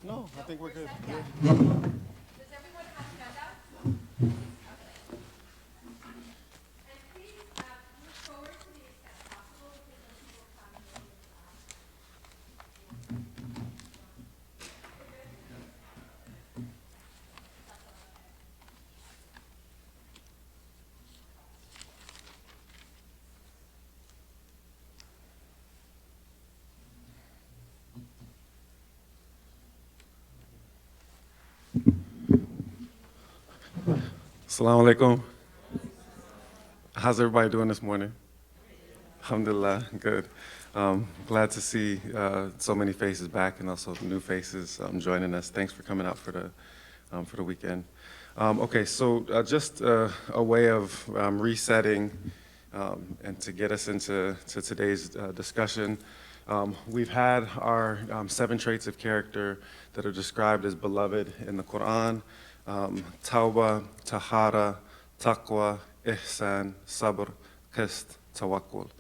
No, I think we're good. Does everyone have handouts? And please move forward to the extent possible because when people come, they'll be Assalamu alaikum. How's everybody doing this morning? Alhamdulillah, good. Glad to see so many faces back and also new faces joining us. Thanks for coming out for the weekend. Okay, so just a way of resetting and to get us into today's discussion. We've had our 7 traits of character that are described as beloved in the Quran. Tawbah, Tahara, Taqwa, Ihsan, Sabr, Qist, Tawakkul.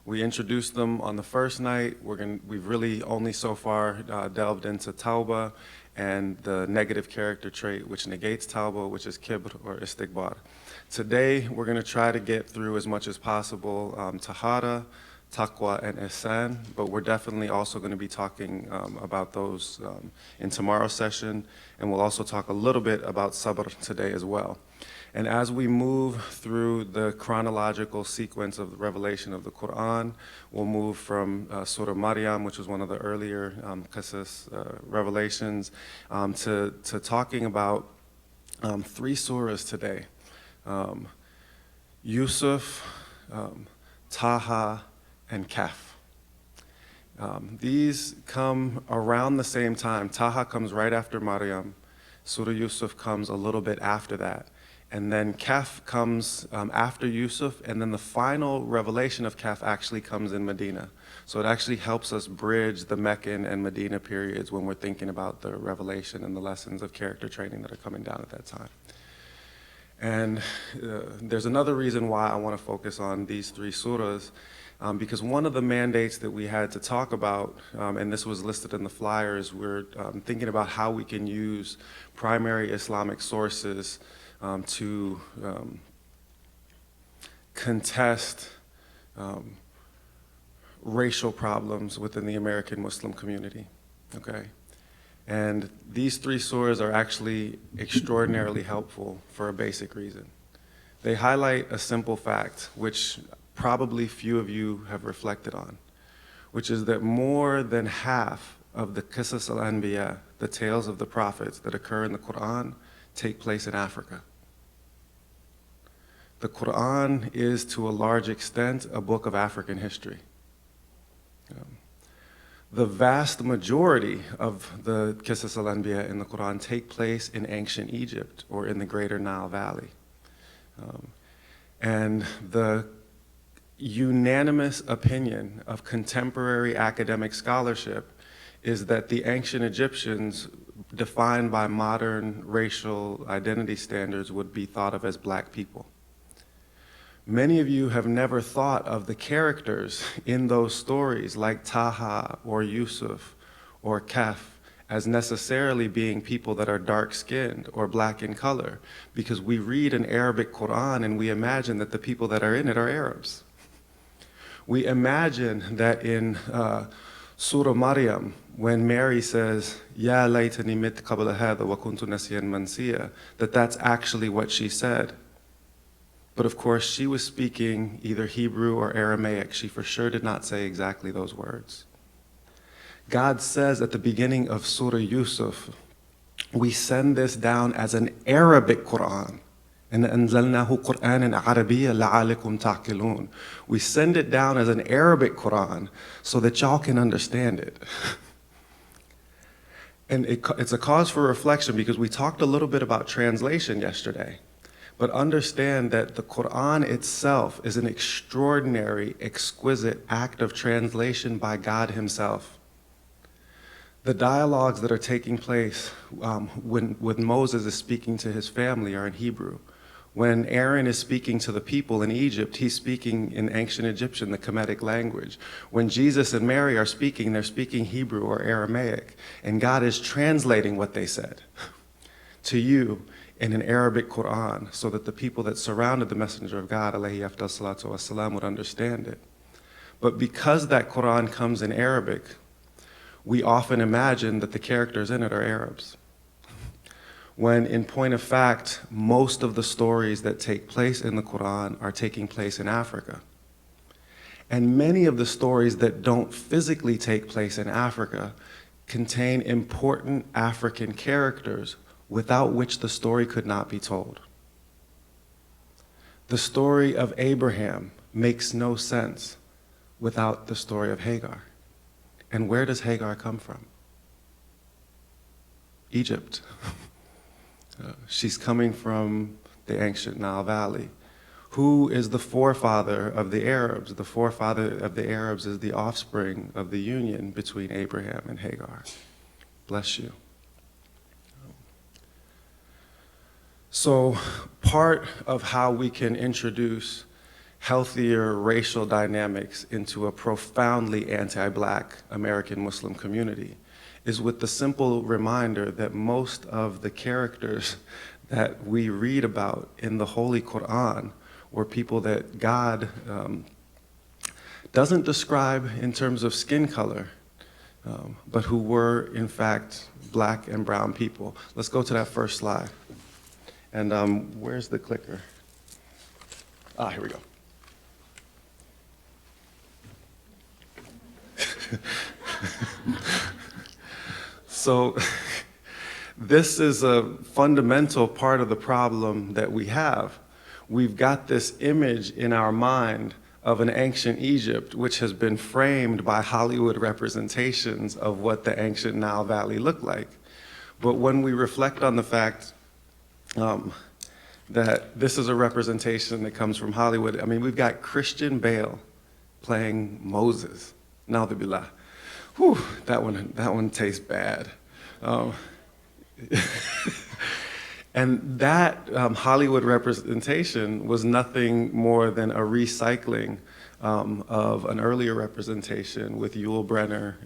We introduced them on the first night. We've really only so far delved into Tawbah and the negative character trait which negates Tawbah, which is Kibr or Istikbar. Today, we're going to try to get through as much as possible Tahara, Taqwa, and Ihsan, but we're definitely also going to be talking about those in tomorrow's session, and we'll also talk a little bit about Sabr today as well. And as we move through the chronological sequence of the revelation of the Quran, we'll move from Surah Maryam, which was one of the earlier Qasas revelations, to talking about 3 surahs today. Yusuf, Taha, and Kaf. These come around the same time. Taha comes right after Maryam. Surah Yusuf comes a little bit after that. And then Kaf comes after Yusuf, and then the final revelation of Kaf actually comes in Medina. So it actually helps us bridge the Meccan and Medina periods when we're thinking about the revelation and the lessons of character training that are coming down at that time. And there's another reason why I want to focus on these 3 surahs, because one of the mandates that we had to talk about, and this was listed in the flyers, we're thinking about how we can use primary Islamic sources to contest racial problems within the American Muslim community, okay? And these 3 surahs are actually extraordinarily helpful for a basic reason. They highlight a simple fact, which probably few of you have reflected on, which is that more than half of the Qisas al-Anbiya, the tales of the prophets that occur in the Quran, take place in Africa. The Quran is, to a large extent, a book of African history. The vast majority of the Qisas al-Anbiya in the Quran take place in ancient Egypt or in the greater Nile Valley. And the unanimous opinion of contemporary academic scholarship is that the ancient Egyptians, defined by modern racial identity standards, would be thought of as black people. Many of you have never thought of the characters in those stories, like Taha or Yusuf or Kaf, as necessarily being people that are dark-skinned or black in color, because we read an Arabic Quran and we imagine that the people that are in it are Arabs. We imagine that in Surah Maryam, when Mary says, Ya laytani mit qabla hadha wa kuntu nasiyan mansiya, that that's actually what she said. But of course, she was speaking either Hebrew or Aramaic. She for sure did not say exactly those words. God says at the beginning of Surah Yusuf, we send this down as an Arabic Quran. And أنزلناه قرآنا عربيا لعلكم تعقلون. We send it down as an Arabic Quran so that y'all can understand it. And it's a cause for reflection because we talked a little bit about translation yesterday. But understand that the Quran itself is an extraordinary, exquisite act of translation by God Himself. The dialogues that are taking place when Moses is speaking to his family are in Hebrew. When Aaron is speaking to the people in Egypt, he's speaking in ancient Egyptian, the Kemetic language. When Jesus and Mary are speaking, they're speaking Hebrew or Aramaic, and God is translating what they said to you in an Arabic Quran so that the people that surrounded the messenger of God, alayhi afdal salatu wassalam, would understand it. But because that Quran comes in Arabic, we often imagine that the characters in it are Arabs. When in point of fact, most of the stories that take place in the Quran are taking place in Africa. And many of the stories that don't physically take place in Africa contain important African characters without which the story could not be told. The story of Abraham makes no sense without the story of Hagar. And where does Hagar come from? Egypt. She's coming from the ancient Nile Valley. Who is the forefather of the Arabs? The forefather of the Arabs is the offspring of the union between Abraham and Hagar. Bless you. So part of how we can introduce healthier racial dynamics into a profoundly anti-Black American Muslim community is with the simple reminder that most of the characters that we read about in the Holy Quran were people that God doesn't describe in terms of skin color, but who were, in fact, Black and brown people. Let's go to that first slide. And where's the clicker? Here we go. So this is a fundamental part of the problem that we have. We've got this image in our mind of an ancient Egypt, which has been framed by Hollywood representations of what the ancient Nile Valley looked like. But when we reflect on the fact that this is a representation that comes from Hollywood, I mean, we've got Christian Bale playing Moses. Na'udhu billah. Whew, that one tastes bad. And that Hollywood representation was nothing more than a recycling of an earlier representation with Yul Brynner,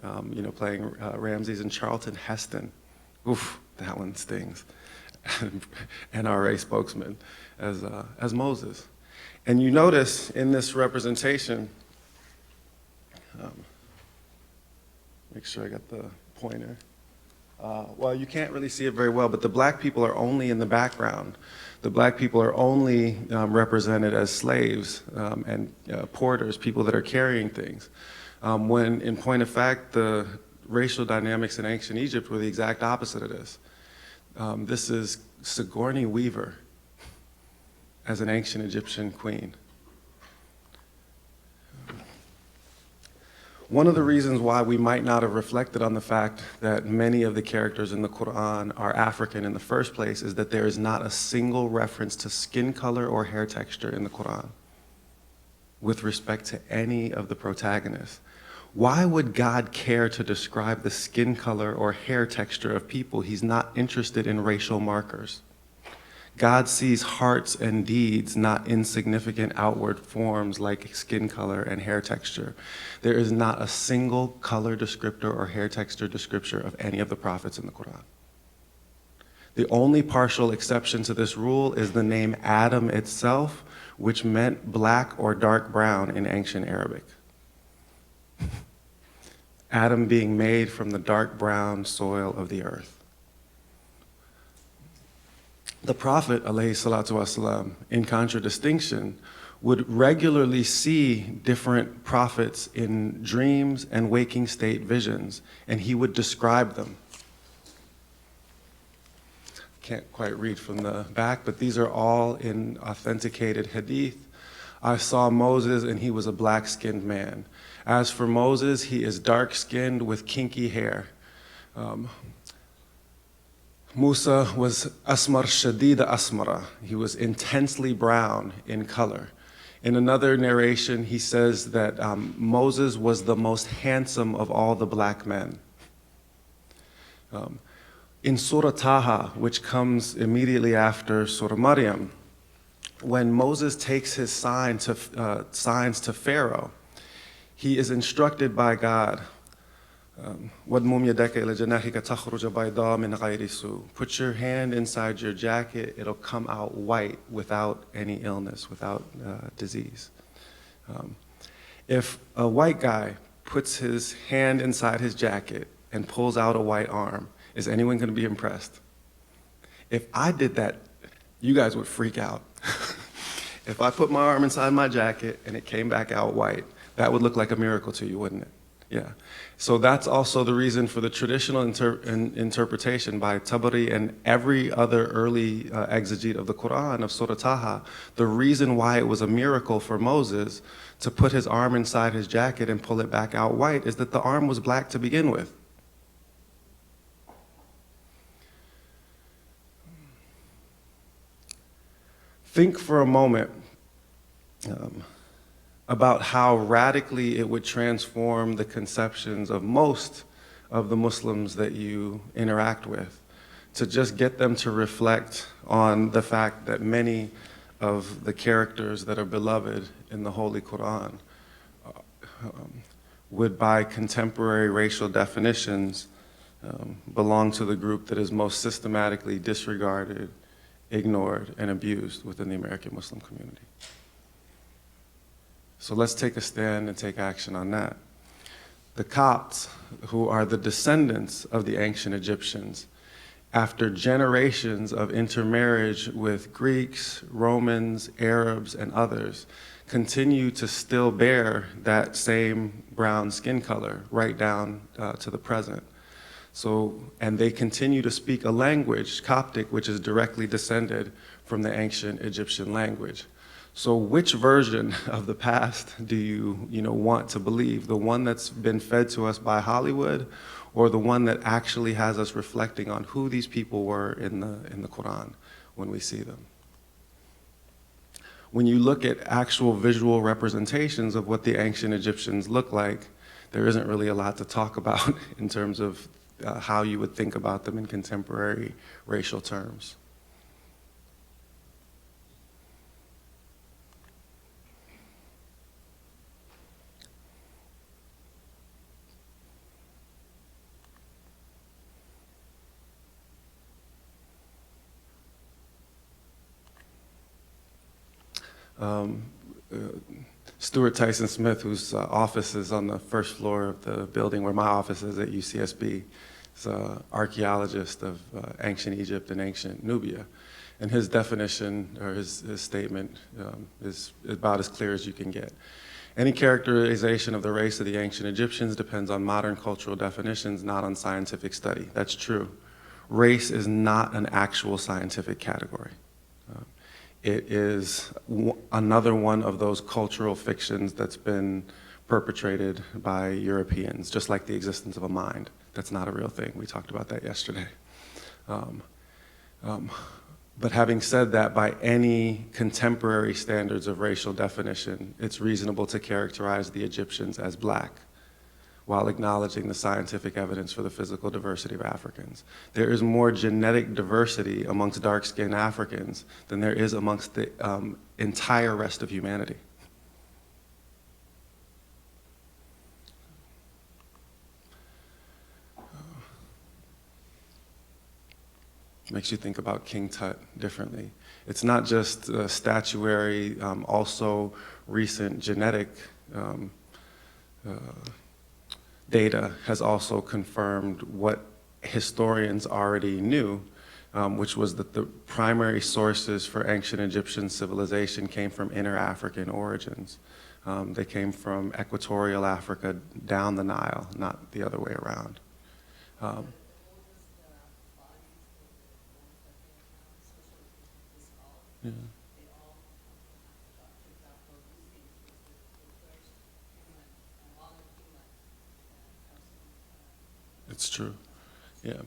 playing Ramses, and Charlton Heston. Oof, that one stings. NRA spokesman as Moses. And you notice in this representation, make sure I got the pointer. Well, you can't really see it very well, but the Black people are only in the background. The Black people are only represented as slaves and porters, people that are carrying things. When, in point of fact, the racial dynamics in ancient Egypt were the exact opposite of this. This is Sigourney Weaver as an ancient Egyptian queen. One of the reasons why we might not have reflected on the fact that many of the characters in the Quran are African in the first place is that there is not a single reference to skin color or hair texture in the Quran with respect to any of the protagonists. Why would God care to describe the skin color or hair texture of people? He's not interested in racial markers. God sees hearts and deeds, not insignificant outward forms like skin color and hair texture. There is not a single color descriptor or hair texture descriptor of any of the prophets in the Quran. The only partial exception to this rule is the name Adam itself, which meant black or dark brown in ancient Arabic. Adam being made from the dark brown soil of the earth. The Prophet, alayhi salatu wasalam, in contradistinction, would regularly see different prophets in dreams and waking state visions, and he would describe them. Can't quite read from the back, but these are all in authenticated hadith. I saw Moses, and he was a black-skinned man. As for Moses, he is dark-skinned with kinky hair. Musa was asmar shadida asmara. He was intensely brown in color. In another narration, he says that Moses was the most handsome of all the black men. In Surah Taha, which comes immediately after Surah Maryam, when Moses takes his signs to Pharaoh, he is instructed by God. وَاضْمُمْ يَدَكَ إِلَى جَنَاحِكَ تَخْرُجَ بَيْضَاءَ مِنْ غَيْرِ سُوءٍ. Put your hand inside your jacket, it'll come out white without any illness, without disease. If a white guy puts his hand inside his jacket and pulls out a white arm, is anyone going to be impressed? If I did that, you guys would freak out. If I put my arm inside my jacket and it came back out white, that would look like a miracle to you, wouldn't it? Yeah. So that's also the reason for the traditional interpretation by Tabari and every other early exegete of the Quran, of Surah Taha. The reason why it was a miracle for Moses to put his arm inside his jacket and pull it back out white is that the arm was black to begin with. Think for a moment about how radically it would transform the conceptions of most of the Muslims that you interact with, to just get them to reflect on the fact that many of the characters that are beloved in the Holy Quran would, by contemporary racial definitions, belong to the group that is most systematically disregarded, ignored, and abused within the American Muslim community. So let's take a stand and take action on that. The Copts, who are the descendants of the ancient Egyptians, after generations of intermarriage with Greeks, Romans, Arabs, and others, continue to still bear that same brown skin color right down to the present. So, and they continue to speak a language, Coptic, which is directly descended from the ancient Egyptian language. So which version of the past do you want to believe? The one that's been fed to us by Hollywood, or the one that actually has us reflecting on who these people were in the Quran when we see them? When you look at actual visual representations of what the ancient Egyptians look like, there isn't really a lot to talk about in terms of how you would think about them in contemporary racial terms. Stuart Tyson Smith, whose office is on the first floor of the building where my office is at UCSB, is an archaeologist of ancient Egypt and ancient Nubia. And his definition, or his statement, is about as clear as you can get. Any characterization of the race of the ancient Egyptians depends on modern cultural definitions, not on scientific study. That's true. Race is not an actual scientific category. It is another one of those cultural fictions that's been perpetrated by Europeans, just like the existence of a mind. That's not a real thing. We talked about that yesterday. But having said that, by any contemporary standards of racial definition, it's reasonable to characterize the Egyptians as black, while acknowledging the scientific evidence for the physical diversity of Africans. There is more genetic diversity amongst dark-skinned Africans than there is amongst the entire rest of humanity. Makes you think about King Tut differently. It's not just statuary, also recent genetic data has also confirmed what historians already knew, which was that the primary sources for ancient Egyptian civilization came from inter-African origins. They came from equatorial Africa down the Nile, not the other way around. Yeah. It's true, yeah.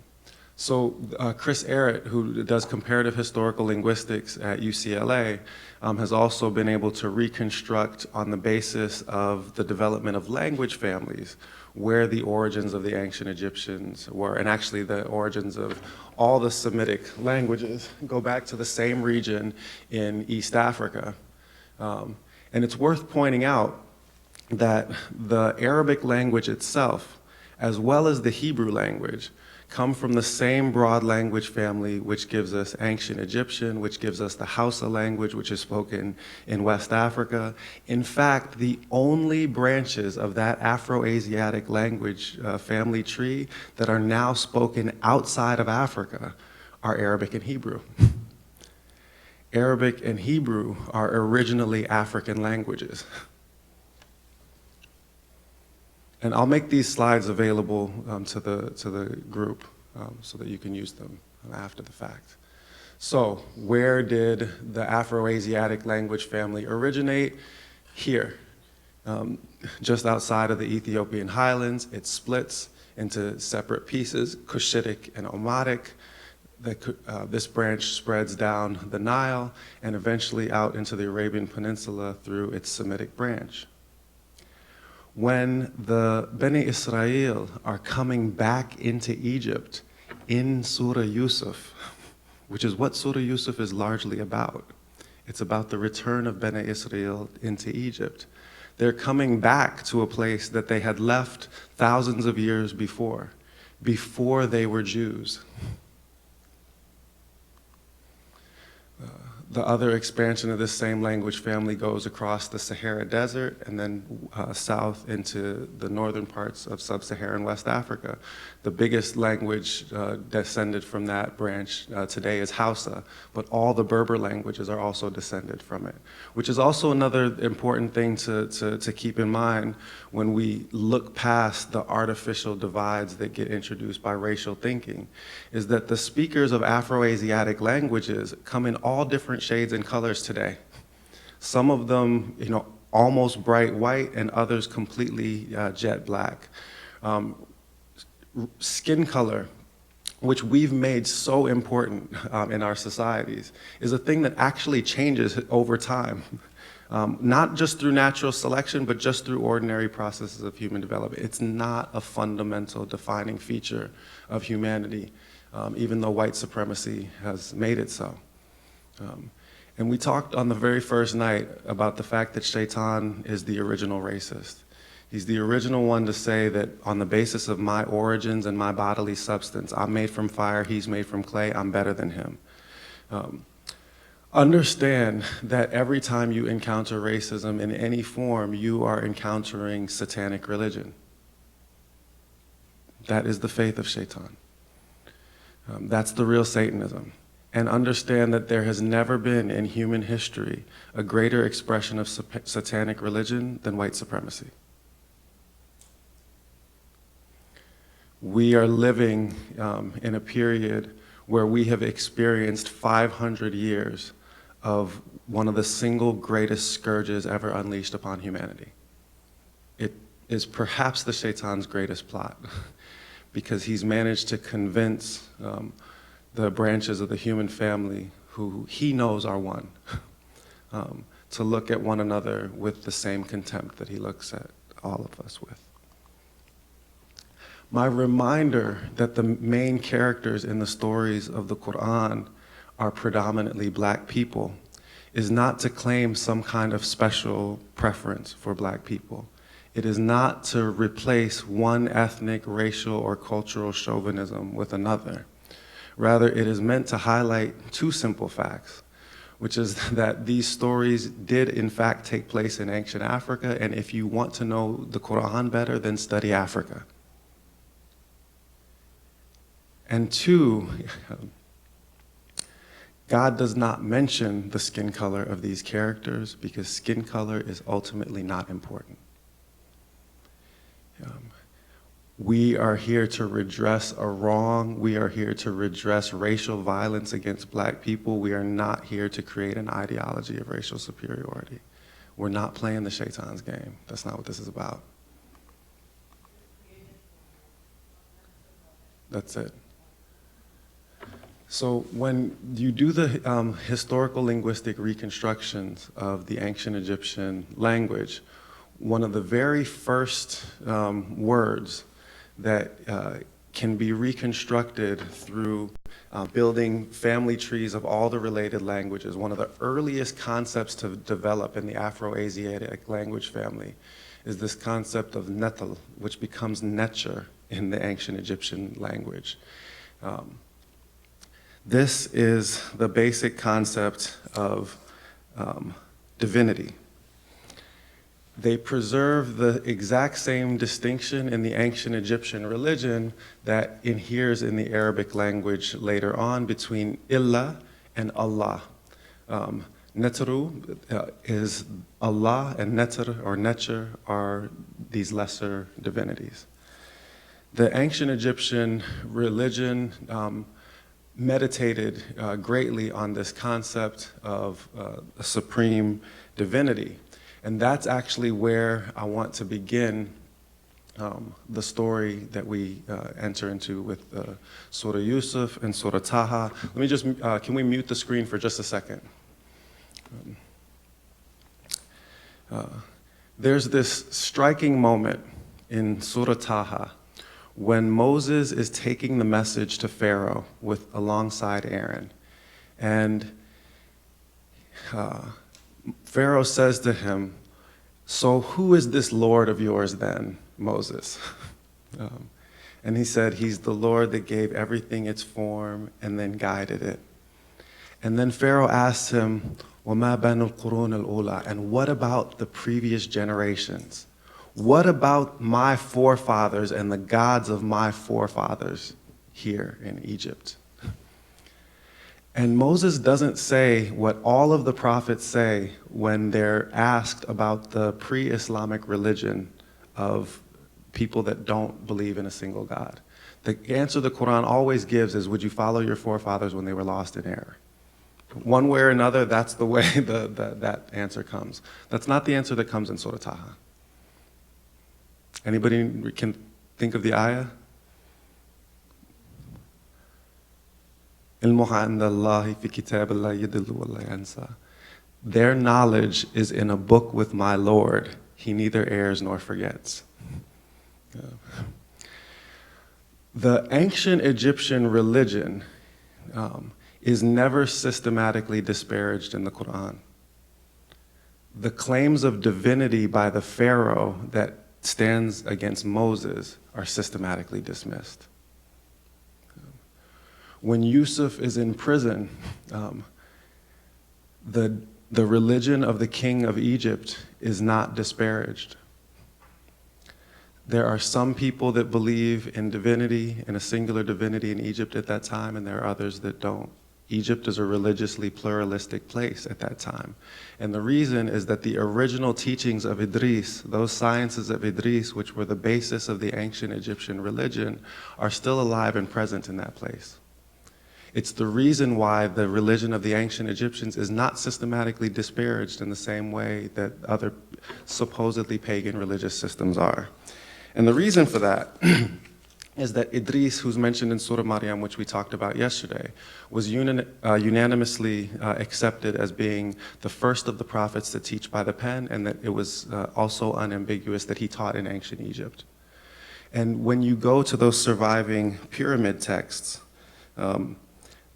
So Chris Arrett, who does comparative historical linguistics at UCLA, has also been able to reconstruct on the basis of the development of language families where the origins of the ancient Egyptians were, and actually the origins of all the Semitic languages go back to the same region in East Africa. And it's worth pointing out that the Arabic language itself, as well as the Hebrew language, come from the same broad language family which gives us ancient Egyptian, which gives us the Hausa language, which is spoken in West Africa. In fact, the only branches of that Afro-Asiatic language family tree that are now spoken outside of Africa are Arabic and Hebrew. Arabic and Hebrew are originally African languages. And I'll make these slides available to the group so that you can use them after the fact. So where did the Afro-Asiatic language family originate? Here, just outside of the Ethiopian highlands. It splits into separate pieces, Cushitic and Omatic. This branch spreads down the Nile and eventually out into the Arabian Peninsula through its Semitic branch. When the Beni Israel are coming back into Egypt in Surah Yusuf, which is what Surah Yusuf is largely about. It's about the return of Beni Israel into Egypt. They're coming back to a place that they had left thousands of years before they were Jews. The other expansion of this same language family goes across the Sahara Desert and then south into the northern parts of sub-Saharan West Africa. The biggest language descended from that branch today is Hausa, but all the Berber languages are also descended from it, which is also another important thing to keep in mind when we look past the artificial divides that get introduced by racial thinking, is that the speakers of Afro-Asiatic languages come in all different shades and colors today. Some of them, almost bright white, and others completely jet black. Skin color, which we've made so important in our societies, is a thing that actually changes over time. Not just through natural selection, but just through ordinary processes of human development. It's not a fundamental defining feature of humanity, even though white supremacy has made it so. And we talked on the very first night about the fact that Shaitan is the original racist. He's the original one to say that on the basis of my origins and my bodily substance, I'm made from fire, he's made from clay, I'm better than him. Understand that every time you encounter racism in any form, you are encountering satanic religion. That is the faith of Shaitan. That's the real Satanism. And understand that there has never been in human history a greater expression of satanic religion than white supremacy. We are living in a period where we have experienced 500 years of one of the single greatest scourges ever unleashed upon humanity. It is perhaps the Shaitan's greatest plot because he's managed to convince the branches of the human family who he knows are one to look at one another with the same contempt that he looks at all of us with. My reminder that the main characters in the stories of the Quran are predominantly black people is not to claim some kind of special preference for black people. It is not to replace one ethnic, racial, or cultural chauvinism with another. Rather, it is meant to highlight two simple facts, which is that these stories did in fact take place in ancient Africa, and if you want to know the Quran better, then study Africa. And two, God does not mention the skin color of these characters because skin color is ultimately not important. We are here to redress a wrong. We are here to redress racial violence against black people. We are not here to create an ideology of racial superiority. We're not playing the Shaitan's game. That's not what this is about. That's it. So when you do the historical linguistic reconstructions of the ancient Egyptian language, one of the very first words that can be reconstructed through building family trees of all the related languages, one of the earliest concepts to develop in the Afro-Asiatic language family is this concept of netel, which becomes netcher in the ancient Egyptian language. This is the basic concept of divinity. They preserve the exact same distinction in the ancient Egyptian religion that inheres in the Arabic language later on between Illah and Allah. Netru is Allah, and Netr or Netcher are these lesser divinities. The ancient Egyptian religion meditated greatly on this concept of a supreme divinity. And that's actually where I want to begin the story that we enter into with Surah Yusuf and Surah Taha. Let me just, can we mute the screen for just a second? There's this striking moment in Surah Taha when Moses is taking the message to Pharaoh alongside Aaron. And Pharaoh says to him, "So who is this Lord of yours then, Moses?" And he said, "He's the Lord that gave everything its form and then guided it." And then Pharaoh asked him, وَمَا بَنُ الْقُرُونَ الْأُولَى, and what about the previous generations? What about my forefathers and the gods of my forefathers here in Egypt? And Moses doesn't say what all of the prophets say when they're asked about the pre-Islamic religion of people that don't believe in a single God. The answer the Quran always gives is, would you follow your forefathers when they were lost in error? One way or another, that's the way that answer comes. That's not the answer that comes in Surah Taha. Anybody can think of the ayah? Their knowledge is in a book with my Lord. He neither errs nor forgets. The ancient Egyptian religion is never systematically disparaged in the Quran. The claims of divinity by the Pharaoh that stands against Moses are systematically dismissed. When Yusuf is in prison, the religion of the king of Egypt is not disparaged. There are some people that believe in divinity, in a singular divinity in Egypt at that time, and there are others that don't. Egypt is a religiously pluralistic place at that time. And the reason is that the original teachings of Idris, those sciences of Idris, which were the basis of the ancient Egyptian religion, are still alive and present in that place. It's the reason why the religion of the ancient Egyptians is not systematically disparaged in the same way that other supposedly pagan religious systems are. And the reason for that is that Idris, who's mentioned in Surah Maryam, which we talked about yesterday, was unanimously accepted as being the first of the prophets to teach by the pen, and that it was also unambiguous that he taught in ancient Egypt. And when you go to those surviving pyramid texts,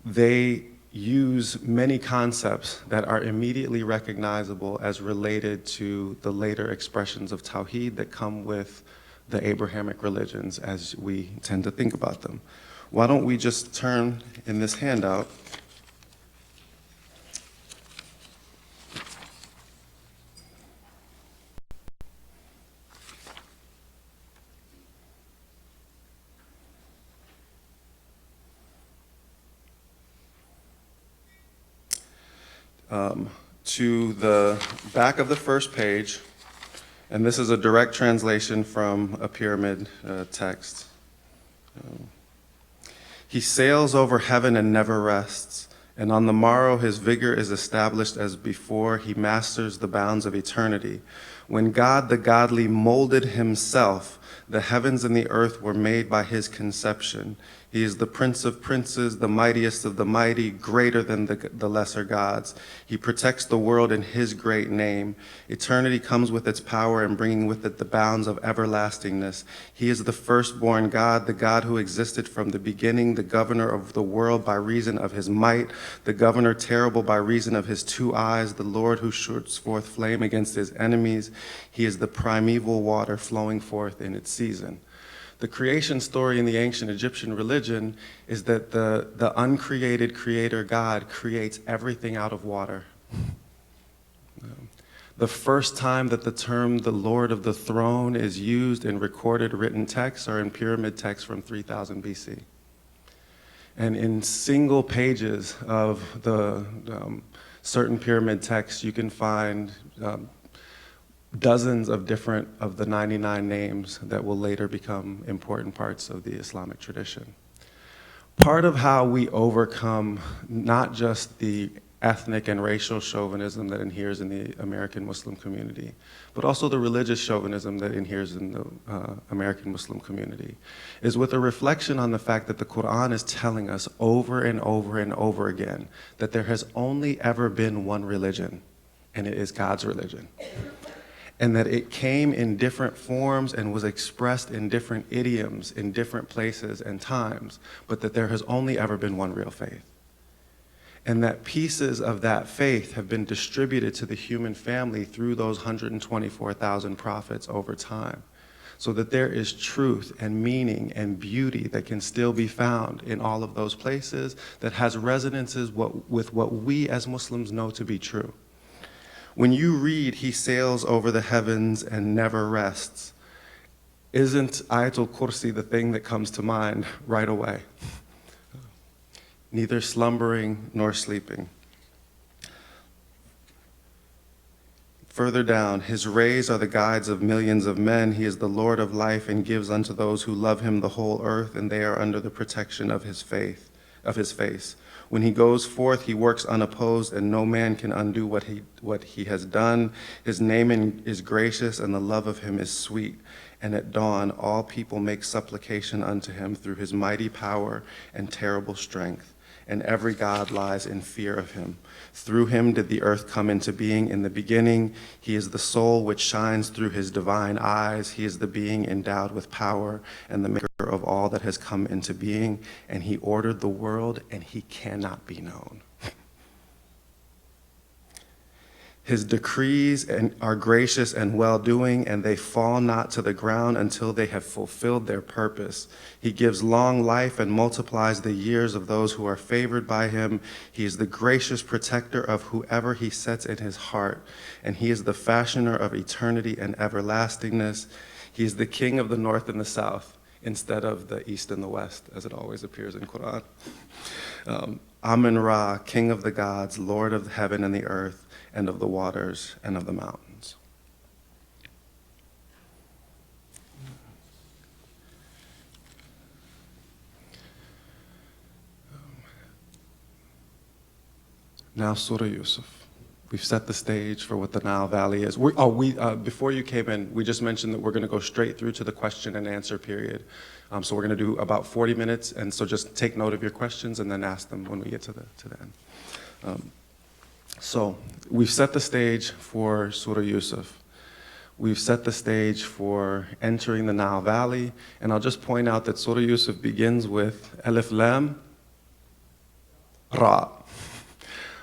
they use many concepts that are immediately recognizable as related to the later expressions of Tawheed that come with the Abrahamic religions as we tend to think about them. Why don't we just turn in this handout to the back of the first page. And this is a direct translation from a pyramid text. He sails over heaven and never rests, and on the morrow his vigor is established as before. He masters the bounds of eternity. When God the godly molded himself, the heavens and the earth were made by his conception. He is the Prince of princes, the mightiest of the mighty, greater than the lesser gods. He protects the world in his great name. Eternity comes with its power and bringing with it the bounds of everlastingness. He is the firstborn God, the God who existed from the beginning, the governor of the world by reason of his might, the governor terrible by reason of his 2 eyes, the Lord who shoots forth flame against his enemies. He is the primeval water flowing forth in its season. The creation story in the ancient Egyptian religion is that the uncreated creator God creates everything out of water. The first time that the term the Lord of the throne is used in recorded written texts are in pyramid texts from 3000 BC. And in single pages of the certain pyramid texts, you can find dozens of different of the 99 names that will later become important parts of the Islamic tradition. Part of how we overcome not just the ethnic and racial chauvinism that inheres in the American Muslim community, but also the religious chauvinism that inheres in the American Muslim community, is with a reflection on the fact that the Quran is telling us over and over and over again that there has only ever been one religion, and it is God's religion. And that it came in different forms and was expressed in different idioms in different places and times, but that there has only ever been one real faith. And that pieces of that faith have been distributed to the human family through those 124,000 prophets over time, so that there is truth and meaning and beauty that can still be found in all of those places that has resonances with what we as Muslims know to be true. When you read, he sails over the heavens and never rests, isn't Ayatul Kursi the thing that comes to mind right away? Neither slumbering nor sleeping. Further down, his rays are the guides of millions of men. He is the Lord of life and gives unto those who love him the whole earth, and they are under the protection of his faith, of his face. When he goes forth, he works unopposed, and no man can undo what he has done. His name is gracious, and the love of him is sweet. And at dawn, all people make supplication unto him through his mighty power and terrible strength. And every god lies in fear of him. Through him did the earth come into being in the beginning. He is the soul which shines through his divine eyes. He is the being endowed with power and the maker of all that has come into being. And he ordered the world, and he cannot be known. His decrees are gracious and well-doing, and they fall not to the ground until they have fulfilled their purpose. He gives long life and multiplies the years of those who are favored by him. He is the gracious protector of whoever he sets in his heart, and he is the fashioner of eternity and everlastingness. He is the king of the north and the south, instead of the east and the west, as it always appears in Quran. Amun-Ra, king of the gods, Lord of heaven and the earth, and of the waters and of the mountains. Now, Surah Yusuf. We've set the stage for what the Nile Valley is. Before you came in, we just mentioned that we're going to go straight through to the question and answer period. So we're going to do about 40 minutes, and so just take note of your questions and then ask them when we get to the end. So we've set the stage for Surah Yusuf. We've set the stage for entering the Nile Valley, and I'll just point out that Surah Yusuf begins with Alif Lam Ra.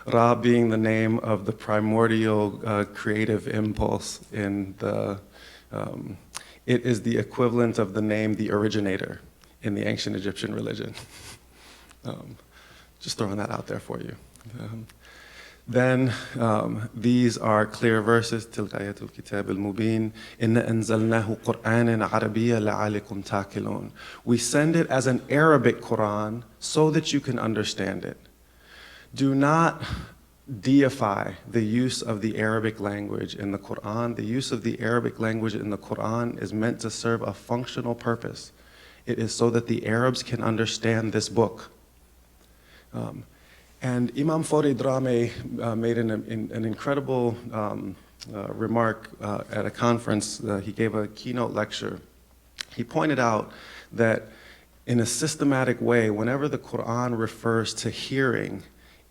Ra being the name of the primordial creative impulse in the, it is the equivalent of the name the originator in the ancient Egyptian religion. Just throwing that out there for you. Then these are clear verses. تلك آيات الكتاب المبين إن أنزلناه قرآنا عربيا لعلكم تعقلون. We send it as an Arabic Quran so that you can understand it. Do not deify the use of the Arabic language in the Quran. The use of the Arabic language in the Quran is meant to serve a functional purpose. It is so that the Arabs can understand this book. And Imam Farid Rame made an incredible remark at a conference. He gave a keynote lecture. He pointed out that in a systematic way, whenever the Quran refers to hearing,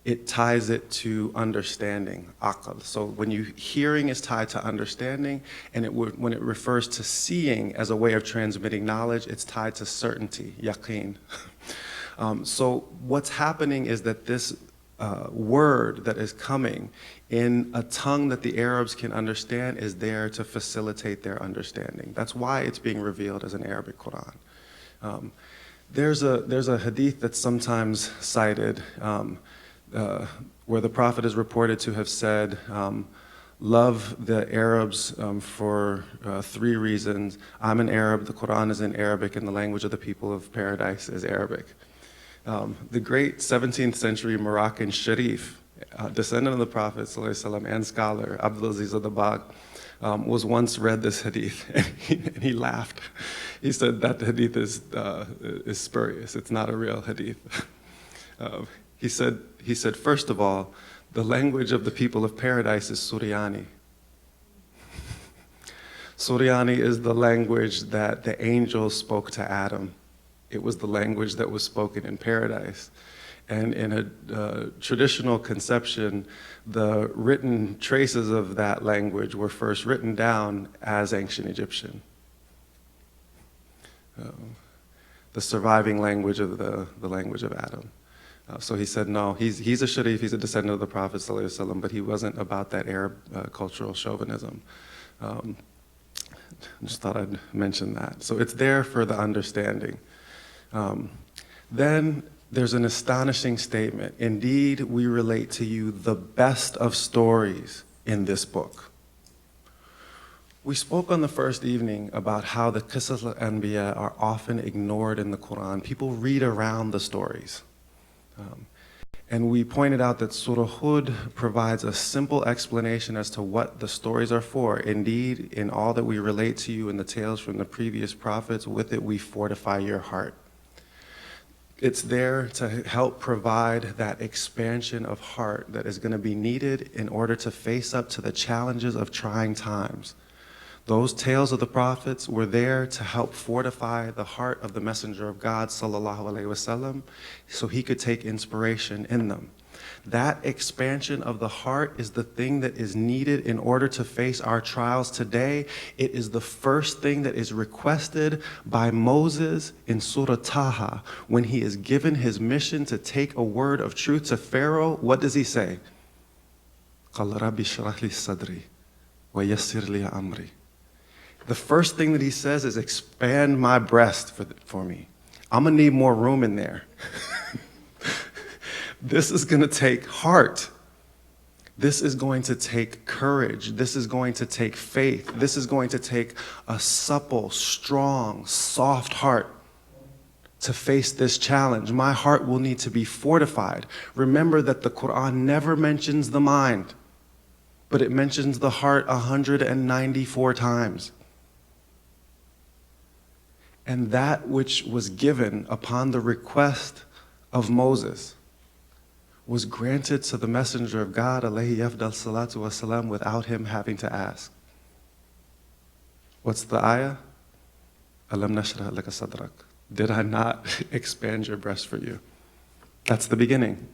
it ties it to understanding, aql. So hearing is tied to understanding, and when it refers to seeing as a way of transmitting knowledge, it's tied to certainty, yaqeen. So what's happening is that this word that is coming in a tongue that the Arabs can understand is there to facilitate their understanding. That's why it's being revealed as an Arabic Quran. There's a hadith that's sometimes cited where the Prophet is reported to have said, love the Arabs for 3 reasons. I'm an Arab, the Quran is in Arabic, and the language of the people of paradise is Arabic. The great 17th century Moroccan Sharif, descendant of the Prophet ﷺ and scholar, Abdulaziz al-Dabag, was once read this hadith, and he laughed. He said that the hadith is spurious. It's not a real hadith. He said, first of all, the language of the people of paradise is Suryani. Suryani is the language that the angels spoke to Adam. It was the language that was spoken in paradise. And in a traditional conception, the written traces of that language were first written down as ancient Egyptian. The surviving language of the language of Adam. So he said, no, he's a Sharif, he's a descendant of the Prophet ﷺ, but he wasn't about that Arab cultural chauvinism. Just thought I'd mention that. So it's there for the understanding. Then there's an astonishing statement. Indeed, we relate to you the best of stories in this book. We spoke on the first evening about how the Qisas al-Anbiya are often ignored in the Quran. People read around the stories. And we pointed out that Surah Hud provides a simple explanation as to what the stories are for. Indeed, in all that we relate to you in the tales from the previous prophets, with it we fortify your heart. It's there to help provide that expansion of heart that is going to be needed in order to face up to the challenges of trying times. Those tales of the prophets were there to help fortify the heart of the messenger of God, sallallahu alaihi wasallam, so he could take inspiration in them. That expansion of the heart is the thing that is needed in order to face our trials today. It is the first thing that is requested by Moses in Surah Taha. When he is given his mission to take a word of truth to Pharaoh, what does he say? قَالَ رَبِّ اشْرَحْ لِي صَدْرِي وَيَسِّرْ لِي أَمْرِي. The first thing that he says is, expand my breast for me. I'm going to need more room in there. This is going to take heart. This is going to take courage. This is going to take faith. This is going to take a supple, strong, soft heart to face this challenge. My heart will need to be fortified. Remember that the Quran never mentions the mind, but it mentions the heart 194 times. And that which was given upon the request of Moses was granted to the messenger of God, alayhi afdal salatu wasalam, without him having to ask. What's the ayah? Alam nashrah laka sadrak. Did I not expand your breast for you? That's the beginning.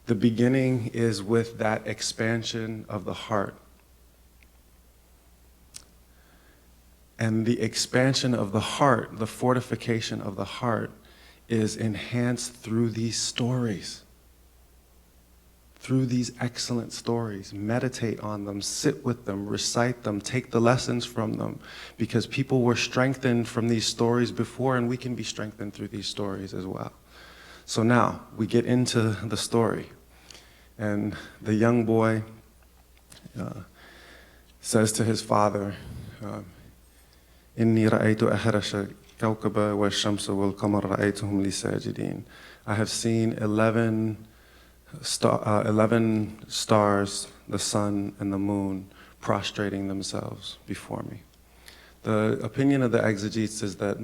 The beginning is with that expansion of the heart. And the expansion of the heart, the fortification of the heart, is enhanced through these stories. Through these excellent stories. Meditate on them, sit with them, recite them, take the lessons from them. Because people were strengthened from these stories before, and we can be strengthened through these stories as well. So now, we get into the story. And the young boy says to his father, إِنِّي رَأَيْتُ أَحْرَشَ كَوْكَبَ وَالشَّمْسَ وَالْقَمَرَ رَأَيْتُهُمْ لِي سَاجِدِينَ. I have seen 11 stars, the sun and the moon, prostrating themselves before me. The opinion of the exegetes is that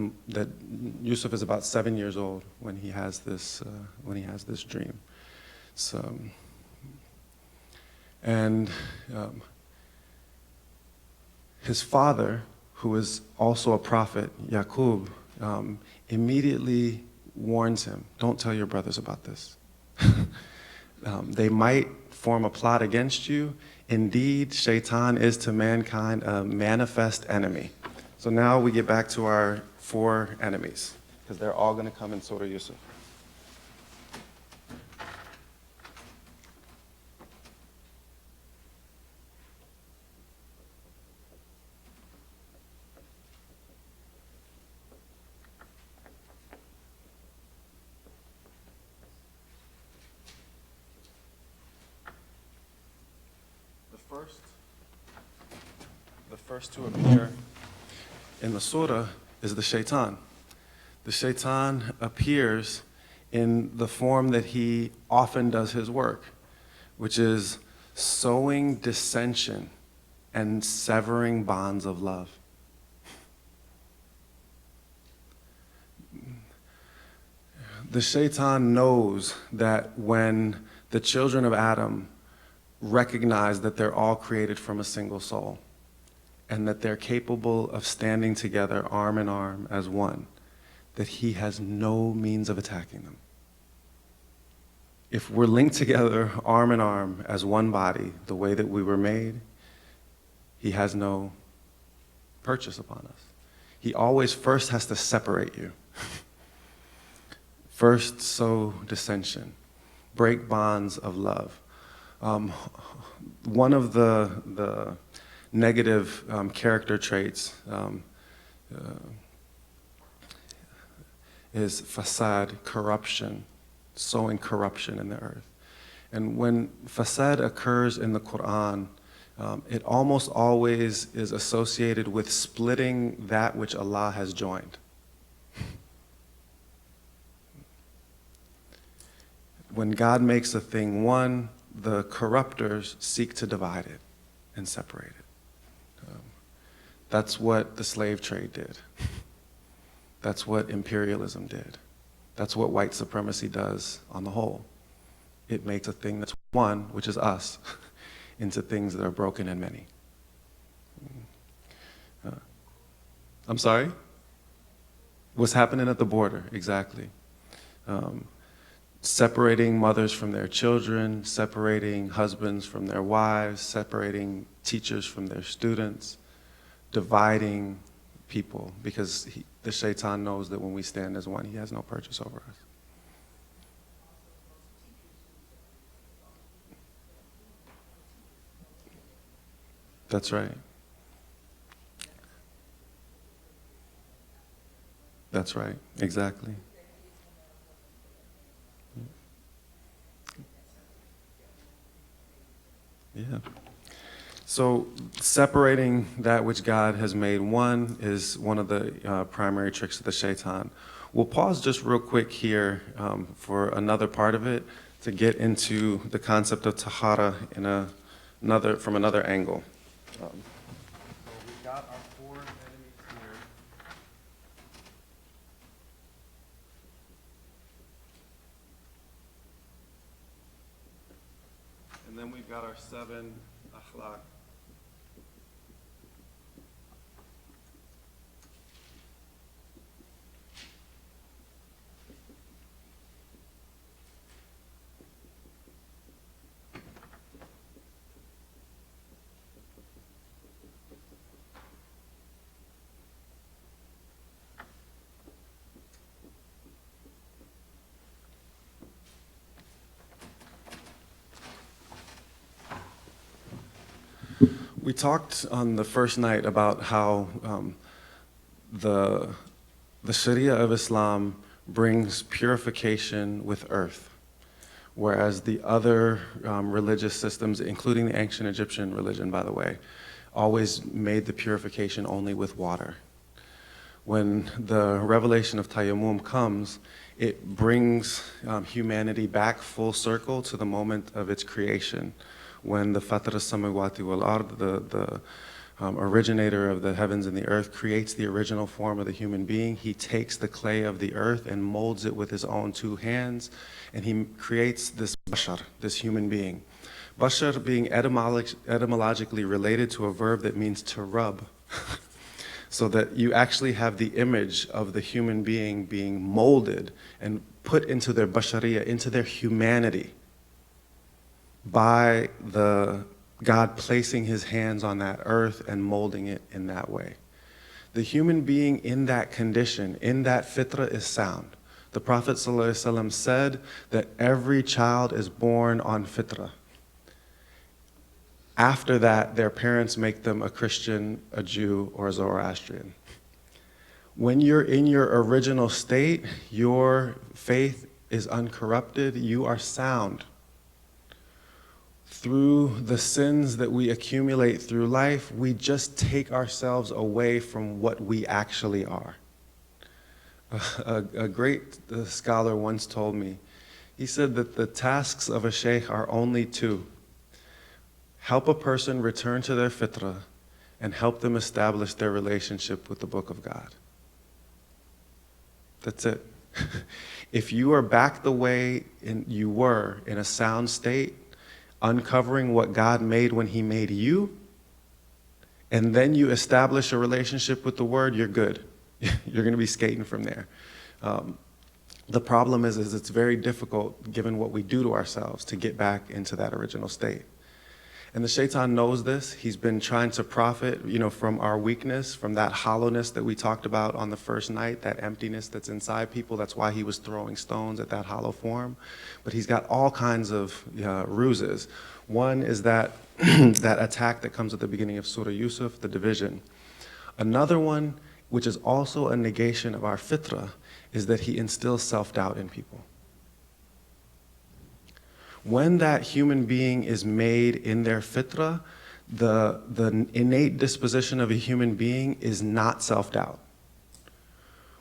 Yusuf is about 7 years old when he has this dream. So, and his father, who is also a prophet, Yaqub, immediately warns him, don't tell your brothers about this. They might form a plot against you. Indeed, Shaitan is to mankind a manifest enemy. So now we get back to our 4 enemies, because they're all going to come in Surah Yusuf. The first to appear in the surah is the shaitan. The shaitan appears in the form that he often does his work, which is sowing dissension and severing bonds of love. The shaitan knows that when the children of Adam recognize that they're all created from a single soul and that they're capable of standing together arm in arm as one, that he has no means of attacking them. If we're linked together arm in arm as one body, the way that we were made, he has no purchase upon us. He always first has to separate you. First, sow dissension, break bonds of love. One of the negative character traits is fasad, corruption, sowing corruption in the earth. And when fasad occurs in the Quran, it almost always is associated with splitting that which Allah has joined. When God makes a thing one, the corruptors seek to divide it and separate it. That's what the slave trade did. That's what imperialism did. That's what white supremacy does on the whole. It makes a thing that's one, which is us, into things that are broken and many. I'm sorry? What's happening at the border, exactly. Separating mothers from their children, separating husbands from their wives, separating teachers from their students, dividing people, because the shaitan knows that when we stand as one, he has no purchase over us. That's right. That's right, exactly. Yeah. So separating that which God has made one is one of the primary tricks of the shaitan. We'll pause just real quick here for another part of it to get into the concept of tahara in from another angle. So we've got our 4 enemies here. And then we've got our 7 akhlaq. We talked on the first night about how the Sharia of Islam brings purification with earth, whereas the other religious systems, including the ancient Egyptian religion, by the way, always made the purification only with water. When the revelation of Tayammum comes, it brings humanity back full circle to the moment of its creation, when the fitrah samawati wal ard, the originator of the heavens and the earth, creates the original form of the human being. He takes the clay of the earth and molds it with his own 2 hands, and he creates this bashar, this human being. Bashar being etymologically related to a verb that means to rub. so that you actually have the image of the human being being molded and put into their bashariyah, into their humanity, by the God placing his hands on that earth and molding it in that way. The human being in that condition, in that fitrah, is sound. The Prophet ﷺ said that every child is born on fitrah. After that, their parents make them a Christian, a Jew, or a Zoroastrian. When you're in your original state, your faith is uncorrupted, you are sound. Through the sins that we accumulate through life, we just take ourselves away from what we actually are. A great scholar once told me, he said that the tasks of a sheikh are only two: help a person return to their fitrah and help them establish their relationship with the Book of God. That's it. If you are back the way you were in a sound state, uncovering what God made when he made you, and then you establish a relationship with the Word, you're good. You're going to be skating from there. The problem is it's very difficult, given what we do to ourselves, to get back into that original state. And the shaitan knows this. He's been trying to profit, from our weakness, from that hollowness that we talked about on the first night, that emptiness that's inside people. That's why he was throwing stones at that hollow form. But he's got all kinds of ruses. One is that that attack that comes at the beginning of Surah Yusuf, the division. Another one, which is also a negation of our fitrah, is that he instills self-doubt in people. When that human being is made in their fitrah, the innate disposition of a human being is not self-doubt.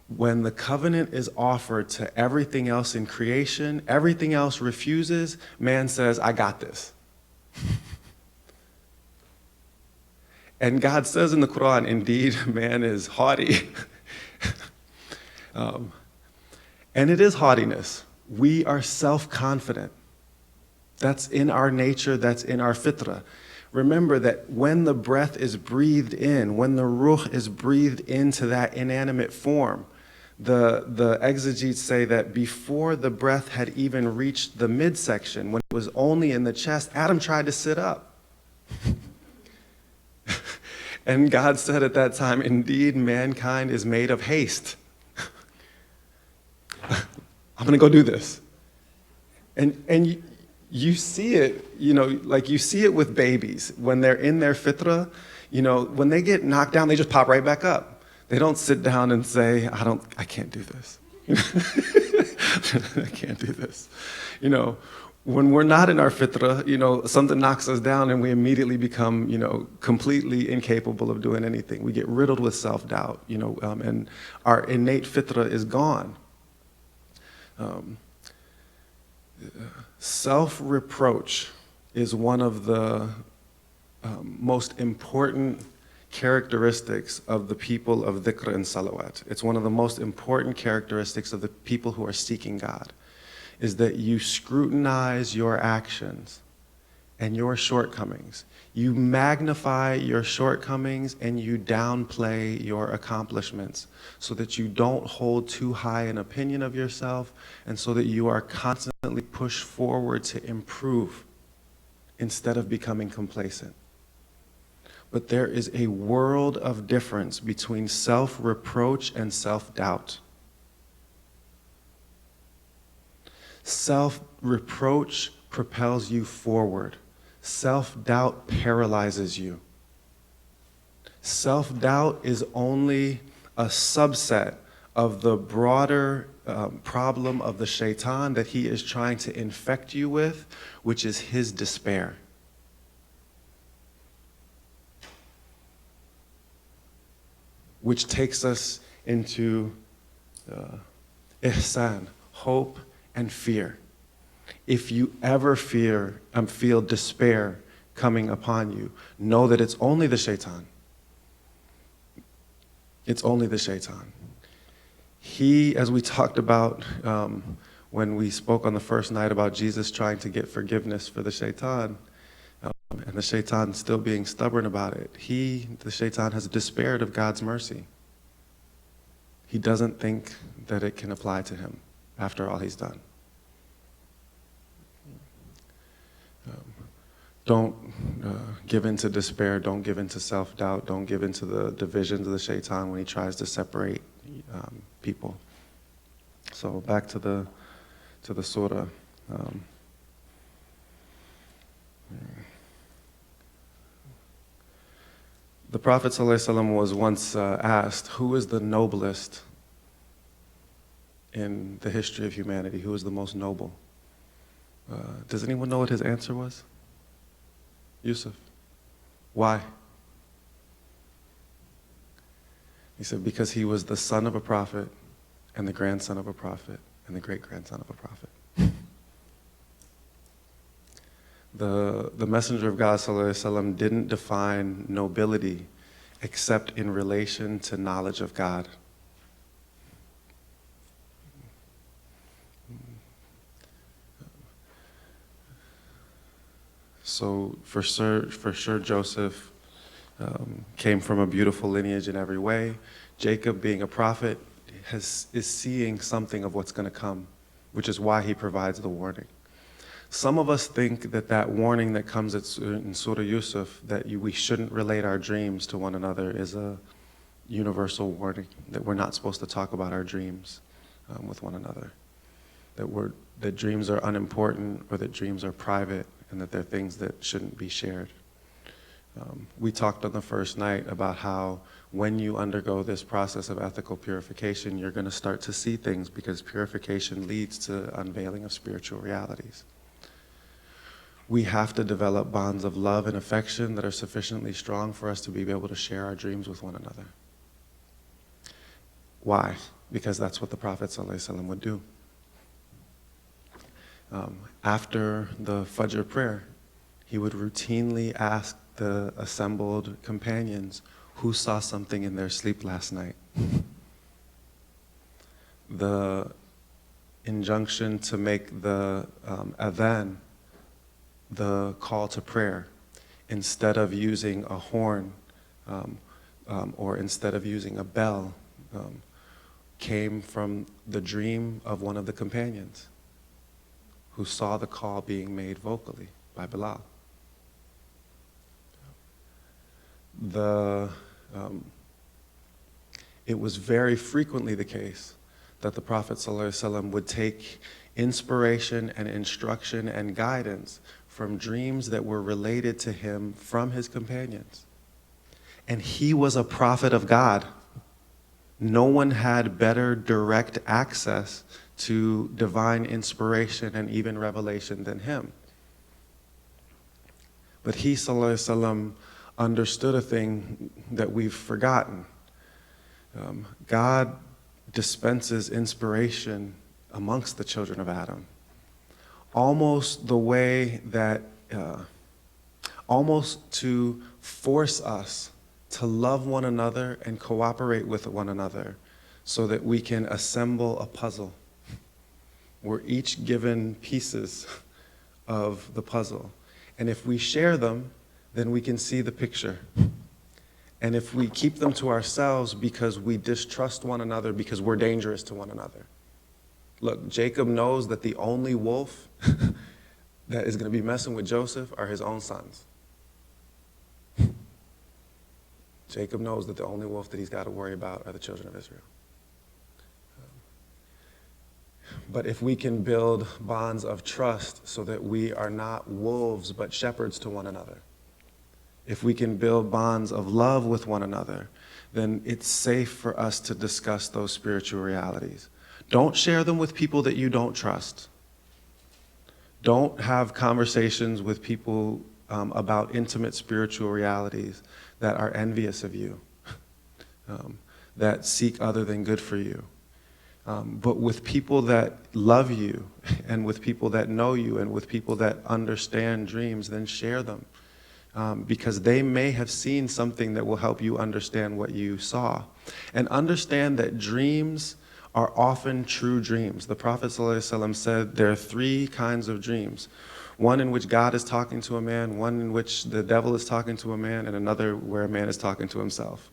When the covenant is offered to everything else in creation, everything else refuses, man says, I got this. And God says in the Quran, indeed, man is haughty. And it is haughtiness. We are self-confident. That's in our nature, that's in our fitrah. Remember that when the breath is breathed in, when the ruh is breathed into that inanimate form, the exegetes say that before the breath had even reached the midsection, when it was only in the chest, Adam tried to sit up. And God said at that time, indeed, mankind is made of haste. I'm going to go do this. And you see it, like you see it with babies. When they're in their fitrah, when they get knocked down, they just pop right back up. They don't sit down and say, I can't do this. I can't do this. When we're not in our fitrah, something knocks us down and we immediately become, completely incapable of doing anything. We get riddled with self-doubt, and our innate fitrah is gone. Self-reproach is one of the most important characteristics of the people of dhikr and salawat. It's one of the most important characteristics of the people who are seeking God, is that you scrutinize your actions and your shortcomings. You magnify your shortcomings and you downplay your accomplishments so that you don't hold too high an opinion of yourself and so that you are constantly pushed forward to improve instead of becoming complacent. But there is a world of difference between self-reproach and self-doubt. Self-reproach propels you forward. Self-doubt paralyzes you. Self-doubt is only a subset of the broader problem of the shaitan that he is trying to infect you with, which is his despair. Which takes us into ihsan, hope and fear. If you ever feel despair coming upon you, know that it's only the shaitan. It's only the shaitan. He, as we talked about when we spoke on the first night about Jesus trying to get forgiveness for the shaitan, and the shaitan still being stubborn about it, the shaitan, has despaired of God's mercy. He doesn't think that it can apply to him after all he's done. Don't give in to despair. Don't give in to self-doubt. Don't give in to the divisions of the shaitan when he tries to separate people. So back to the surah. The Prophet ﷺ was once asked, who is the noblest in the history of humanity? Who is the most noble? Does anyone know what his answer was? Yusuf. Why? He said, because he was the son of a prophet and the grandson of a prophet and the great-grandson of a prophet. The Messenger of God ﷺ didn't define nobility except in relation to knowledge of God. So for sure Joseph came from a beautiful lineage in every way. Jacob, being a prophet, is seeing something of what's going to come, which is why he provides the warning. Some of us think that warning that comes in Surah Yusuf, that we shouldn't relate our dreams to one another, is a universal warning, that we're not supposed to talk about our dreams with one another, that dreams are unimportant, or that dreams are private, and that they're things that shouldn't be shared. We talked on the first night about how when you undergo this process of ethical purification, you're going to start to see things, because purification leads to unveiling of spiritual realities. We have to develop bonds of love and affection that are sufficiently strong for us to be able to share our dreams with one another. Why? Because that's what the Prophet ﷺ would do. After the Fajr prayer, he would routinely ask the assembled companions who saw something in their sleep last night. The injunction to make the adhan, the call to prayer, instead of using a horn or instead of using a bell, came from the dream of one of the companions who saw the call being made vocally by Bilal. It was very frequently the case that the Prophet ﷺ would take inspiration and instruction and guidance from dreams that were related to him from his companions. And he was a prophet of God. No one had better direct access to divine inspiration and even revelation than him. But he, sallallahu alaihi wasallam, understood a thing that we've forgotten. God dispenses inspiration amongst the children of Adam, almost the way that, almost to force us to love one another and cooperate with one another so that we can assemble a puzzle. We're each given pieces of the puzzle. And if we share them, then we can see the picture. And if we keep them to ourselves because we distrust one another, because we're dangerous to one another. Look, Jacob knows that the only wolf that is going to be messing with Joseph are his own sons. Jacob knows that the only wolf that he's got to worry about are the children of Israel. But if we can build bonds of trust so that we are not wolves but shepherds to one another, if we can build bonds of love with one another, then it's safe for us to discuss those spiritual realities. Don't share them with people that you don't trust. Don't have conversations with people about intimate spiritual realities that are envious of you, that seek other than good for you. But with people that love you, and with people that know you, and with people that understand dreams, then share them. Because they may have seen something that will help you understand what you saw. And understand that dreams are often true dreams. The Prophet ﷺ said there are three kinds of dreams. One in which God is talking to a man, one in which the devil is talking to a man, and another where a man is talking to himself.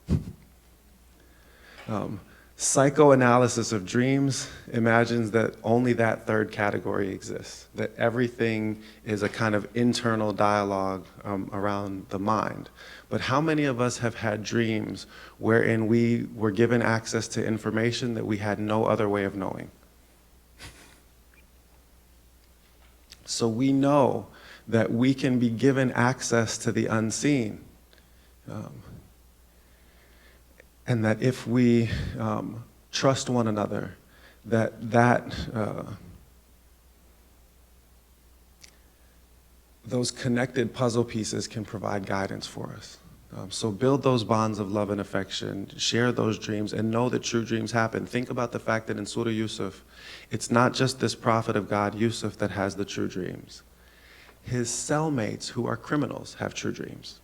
Psychoanalysis of dreams imagines that only that third category exists, that everything is a kind of internal dialogue around the mind. But how many of us have had dreams wherein we were given access to information that we had no other way of knowing? So we know that we can be given access to the unseen. And that if we trust one another, those connected puzzle pieces can provide guidance for us. So build those bonds of love and affection, share those dreams, and know that true dreams happen. Think about the fact that in Surah Yusuf, it's not just this prophet of God, Yusuf, that has the true dreams. His cellmates, who are criminals, have true dreams.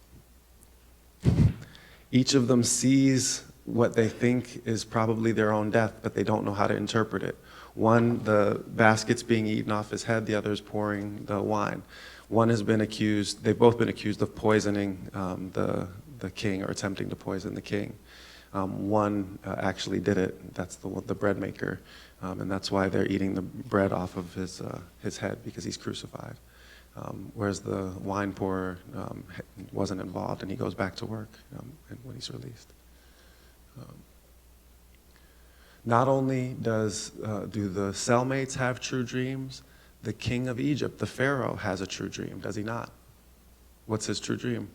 Each of them sees what they think is probably their own death, but they don't know how to interpret it. One, the basket's being eaten off his head, the other is pouring the wine. One has been accused, they've both been accused of poisoning the king, or attempting to poison the king. One actually did it, that's the bread maker, and that's why they're eating the bread off of his head, because he's crucified. Whereas the wine pourer wasn't involved, and he goes back to work when he's released. Not only do the cellmates have true dreams, the king of Egypt, the Pharaoh, has a true dream, does he not? What's his true dream?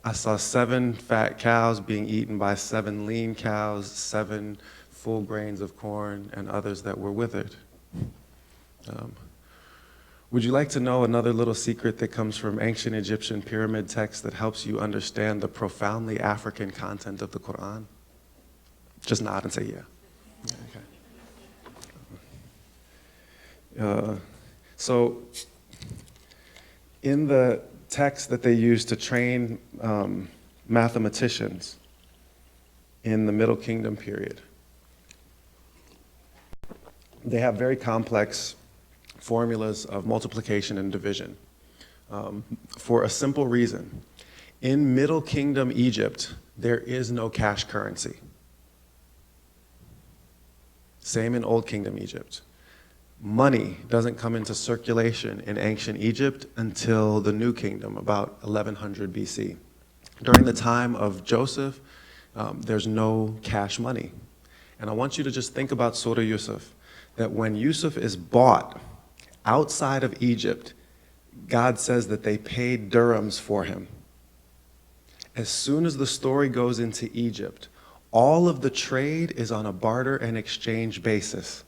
I saw 7 fat cows being eaten by 7 lean cows, 7 full grains of corn, and others that were withered. Would you like to know another little secret that comes from ancient Egyptian pyramid texts that helps you understand the profoundly African content of the Quran? Just nod and say yeah. Okay. So in the text that they used to train mathematicians in the Middle Kingdom period, they have very complex formulas of multiplication and division for a simple reason. In Middle Kingdom Egypt, there is no cash currency. Same in Old Kingdom Egypt. Money doesn't come into circulation in ancient Egypt until the New Kingdom, about 1100 BC. During the time of Joseph, there's no cash money. And I want you to just think about Surah Yusuf, that when Yusuf is bought outside of Egypt, God says that they paid dirhams for him. As soon as the story goes into Egypt, all of the trade is on a barter and exchange basis.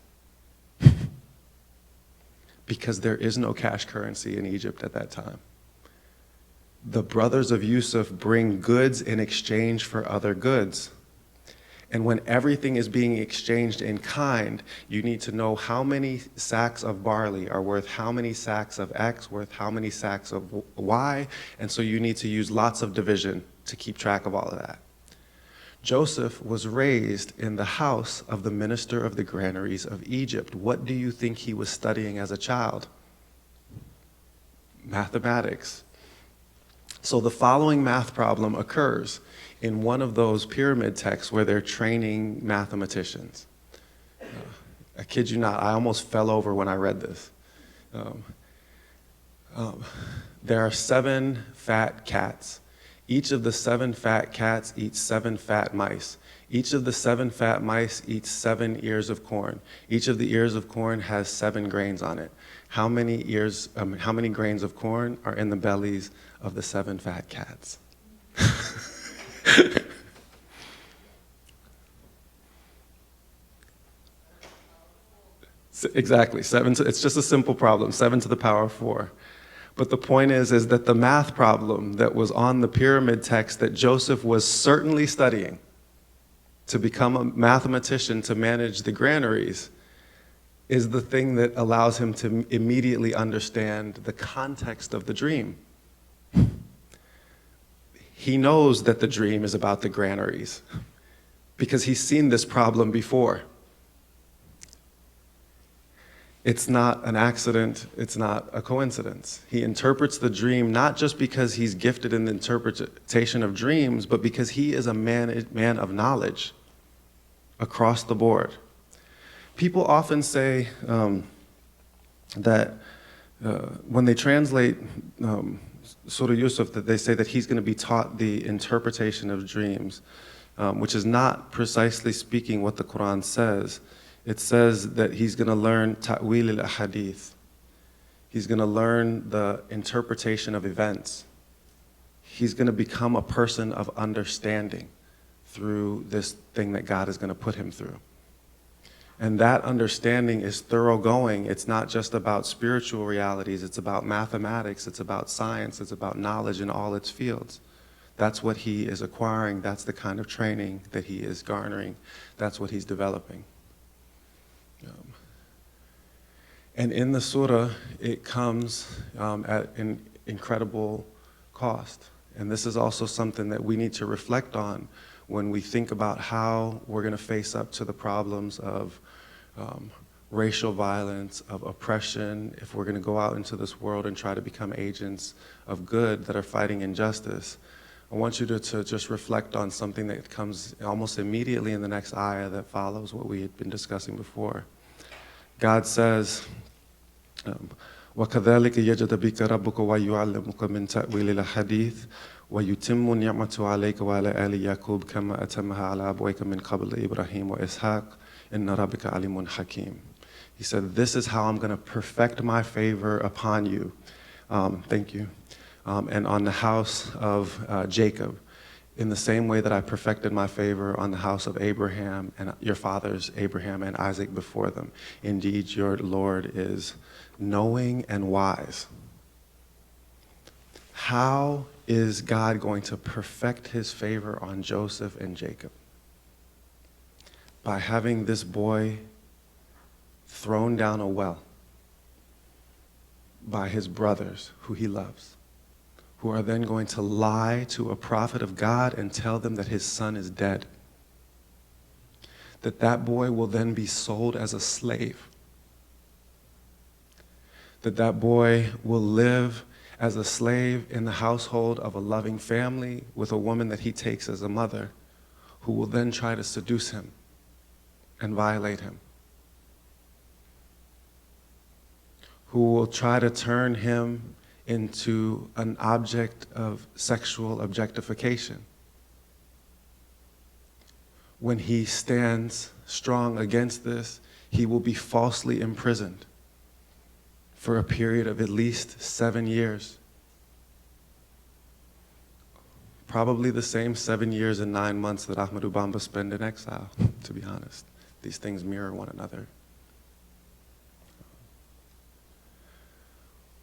Because there is no cash currency in Egypt at that time. The brothers of Yusuf bring goods in exchange for other goods. And when everything is being exchanged in kind, you need to know how many sacks of barley are worth how many sacks of X, worth how many sacks of Y, and so you need to use lots of division to keep track of all of that. Joseph was raised in the house of the minister of the granaries of Egypt. What do you think he was studying as a child? Mathematics. So the following math problem occurs in one of those pyramid texts where they're training mathematicians. I kid you not, I almost fell over when I read this. There are 7 fat cats. Each of the 7 fat cats eats 7 fat mice. Each of the 7 fat mice eats 7 ears of corn. Each of the ears of corn has 7 grains on it. How many grains of corn are in the bellies of the 7 fat cats? Exactly, it's just a simple problem, 7 to the power of 4. But the point is that the math problem that was on the pyramid text that Joseph was certainly studying to become a mathematician to manage the granaries is the thing that allows him to immediately understand the context of the dream. He knows that the dream is about the granaries because he's seen this problem before. it's not an accident, it's not a coincidence. He interprets the dream not just because he's gifted in the interpretation of dreams, but because he is a man of knowledge across the board. People often say that when they translate Surah Yusuf, that they say that he's going to be taught the interpretation of dreams, which is not precisely speaking what the Quran says. It says that he's going to learn ta'wil al-ahadith. He's going to learn the interpretation of events. He's going to become a person of understanding through this thing that God is going to put him through. And that understanding is thoroughgoing. It's not just about spiritual realities. It's about mathematics. It's about science. It's about knowledge in all its fields. That's what he is acquiring. That's the kind of training that he is garnering. That's what he's developing. And in the surah, it comes at an incredible cost. And this is also something that we need to reflect on when we think about how we're going to face up to the problems of racial violence, of oppression, if we're going to go out into this world and try to become agents of good that are fighting injustice. I want you to just reflect on something that comes almost immediately in the next ayah that follows what we had been discussing before. God says, وَكَذَلِكَ يَجْتَبِيكَ رَبُّكَ وَيُعَلِّمُكَ مِنْ تَأْوِيلِ الْحَدِيثِ وَيُتِمُّ نِعْمَتَهُ عَلَيْكَ وَعَلَى آلِ يَعْقُوبَ كَمَا أَتَمَّهَا عَلَى أَبْوَيْكَ مِنْ قَبْلِ إِبْرَاهِيمَ وَإِسْحَاقَ إِنَّ رَبَّكَ عَلِيمٌ حَكِيمٌ. He said, this is how I'm going to perfect my favor upon you. Thank you. And on the house of Jacob, in the same way that I perfected my favor on the house of Abraham and your fathers, Abraham and Isaac, before them. Indeed, your Lord is knowing and wise. How is God going to perfect his favor on Joseph and Jacob? By having this boy thrown down a well by his brothers who he loves, who are then going to lie to a prophet of God and tell them that his son is dead. That boy will then be sold as a slave. That boy will live as a slave in the household of a loving family with a woman that he takes as a mother, who will then try to seduce him and violate him, who will try to turn him into an object of sexual objectification. When he stands strong against this, he will be falsely imprisoned for a period of at least 7 years. Probably the same 7 years and 9 months that Ahmadou Bamba spent in exile, to be honest. These things mirror one another.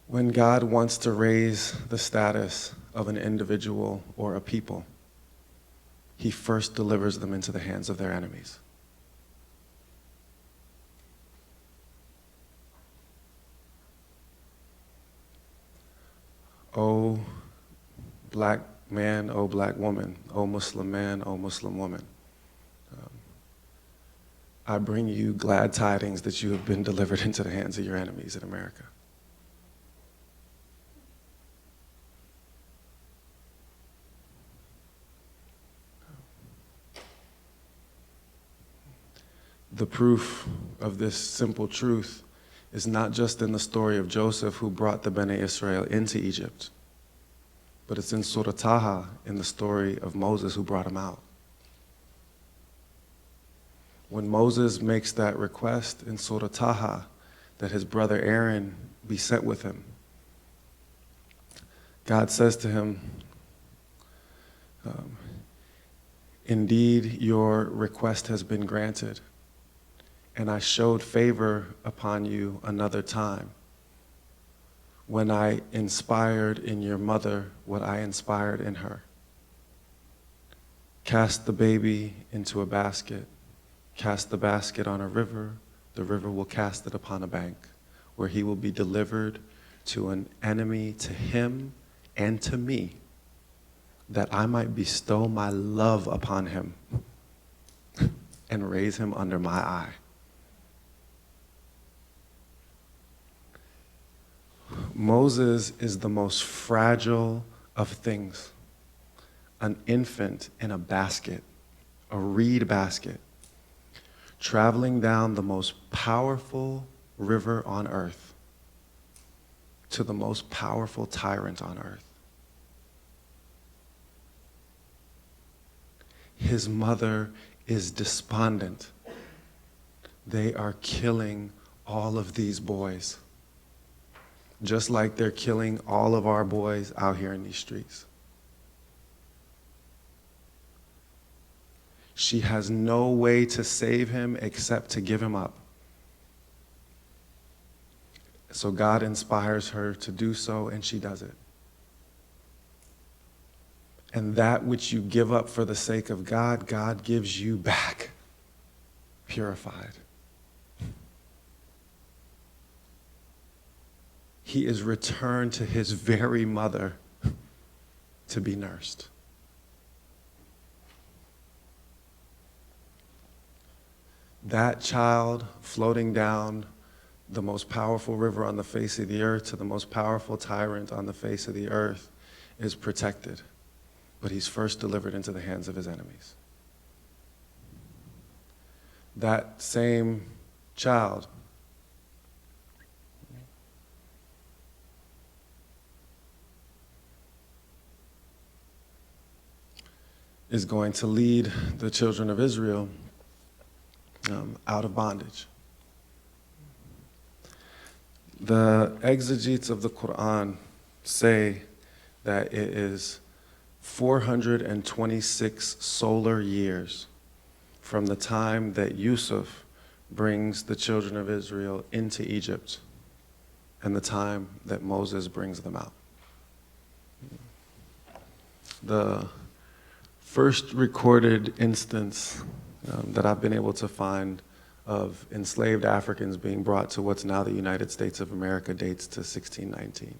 When God wants to raise the status of an individual or a people, he first delivers them into the hands of their enemies. O black man, O black woman, O Muslim man, O Muslim woman, I bring you glad tidings that you have been delivered into the hands of your enemies in America. The proof of this simple truth is not just in the story of Joseph, who brought the Bene Israel into Egypt, but it's in Surah Taha, in the story of Moses, who brought him out. When Moses makes that request in Surah Taha that his brother Aaron be sent with him, God says to him, indeed, your request has been granted, and I showed favor upon you another time, when I inspired in your mother what I inspired in her. Cast the baby into a basket, cast the basket on a river, the river will cast it upon a bank, where he will be delivered to an enemy, to him and to me, that I might bestow my love upon him and raise him under my eye. Moses is the most fragile of things, an infant in a basket, a reed basket, traveling down the most powerful river on earth to the most powerful tyrant on earth. His mother is despondent. They are killing all of these boys, just like they're killing all of our boys out here in these streets. She has no way to save him except to give him up. So God inspires her to do so, and she does it. And that which you give up for the sake of God, God gives you back, purified. He is returned to his very mother to be nursed. That child floating down the most powerful river on the face of the earth to the most powerful tyrant on the face of the earth is protected. But he's first delivered into the hands of his enemies. That same child is going to lead the children of Israel out of bondage. The exegetes of the Quran say that it is 426 solar years from the time that Yusuf brings the children of Israel into Egypt and the time that Moses brings them out. The first recorded instance that I've been able to find of enslaved Africans being brought to what's now the United States of America dates to 1619.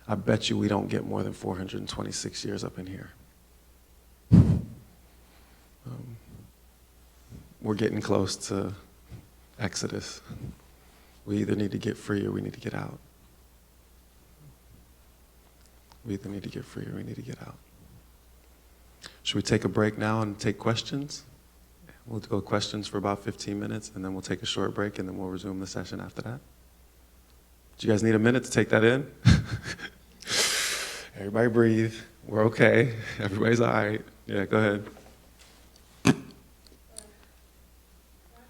I bet you we don't get more than 426 years up in here. We're getting close to Exodus. We either need to get free or we need to get out. We either need to get free or we need to get out. Should we take a break now and take questions? We'll go questions for about 15 minutes, and then we'll take a short break, and then we'll resume the session after that. Do you guys need a minute to take that in? Everybody breathe. We're okay. Everybody's all right. Yeah, go ahead.